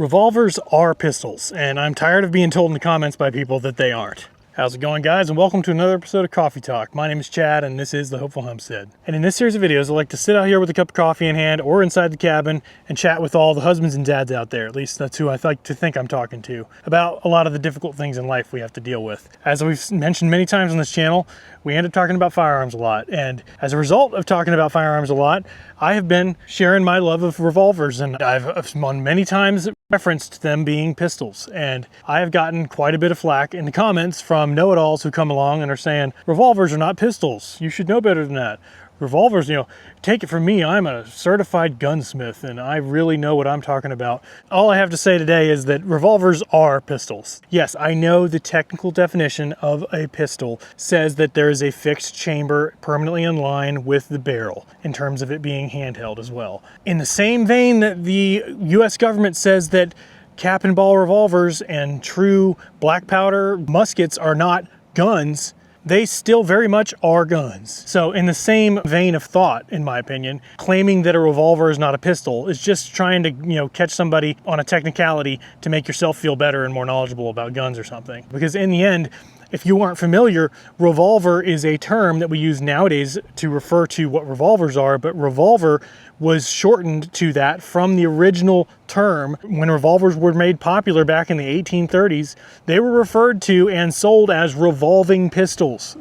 Revolvers are pistols, and I'm tired of being told in the comments by people that they aren't. How's it going, guys, and welcome to another episode of Coffee Talk. My name is Chad, and this is the Hopeful Homestead. And in this series of videos, I like to sit out here with a cup of coffee in hand or inside the cabin and chat with all the husbands and dads out there, at least that's who I like to think I'm talking to, about a lot of the difficult things in life we have to deal with. As we've mentioned many times on this channel, we end up talking about firearms a lot, and as a result of talking about firearms a lot, I have been sharing my love of revolvers, and I've on many times referenced them being pistols, and I have gotten quite a bit of flack in the comments from know-it-alls who come along and are saying, revolvers are not pistols, you should know better than that. Revolvers, you know, take it from me, I'm a certified gunsmith and I really know what I'm talking about. All I have to say today is that revolvers are pistols. Yes, I know the technical definition of a pistol says that there is a fixed chamber permanently in line with the barrel in terms of it being handheld as well. In the same vein that the US government says that cap and ball revolvers and true black powder muskets are not guns, they still very much are guns. So in the same vein of thought, in my opinion, claiming that a revolver is not a pistol is just trying to, catch somebody on a technicality to make yourself feel better and more knowledgeable about guns or something. Because in the end, if you aren't familiar, revolver is a term that we use nowadays to refer to what revolvers are, but revolver was shortened to that from the original term. When revolvers were made popular back in the 1830s, they were referred to and sold as revolving pistols.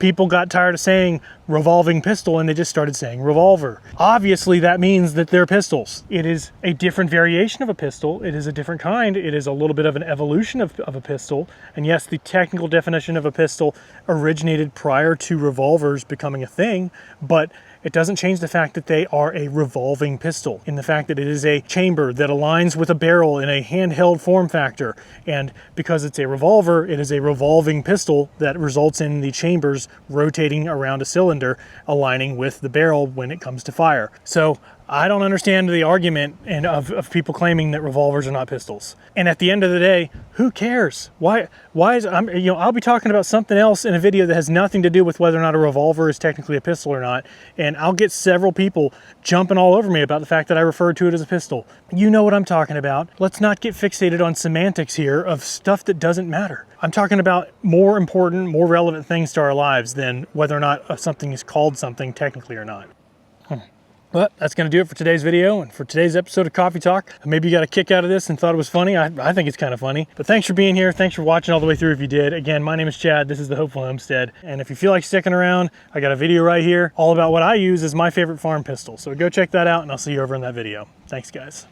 People got tired of saying revolving pistol and they just started saying revolver. Obviously that means that they're pistols. It is a different variation of a pistol. It is a different kind. It is a little bit of an evolution of a pistol. And yes, the technical definition of a pistol originated prior to revolvers becoming a thing, but it doesn't change the fact that they are a revolving pistol, in the fact that it is a chamber that aligns with a barrel in a handheld form factor. And because it's a revolver, it is a revolving pistol that results in the chambers rotating around a cylinder, aligning with the barrel when it comes to fire. So I don't understand the argument of people claiming that revolvers are not pistols. And at the end of the day, who cares? Why is I'll be talking about something else in a video that has nothing to do with whether or not a revolver is technically a pistol or not, and I'll get several people jumping all over me about the fact that I referred to it as a pistol. You know what I'm talking about. Let's not get fixated on semantics here of stuff that doesn't matter. I'm talking about more important, more relevant things to our lives than whether or not something is called something technically or not. But that's going to do it for today's video and for today's episode of Coffee Talk. Maybe you got a kick out of this and thought it was funny. I think it's kind of funny. But thanks for being here. Thanks for watching all the way through if you did. Again, my name is Chad. This is the Hopeful Homestead. And if you feel like sticking around, I got a video right here all about what I use as my favorite farm pistol. So go check that out and I'll see you over in that video. Thanks, guys.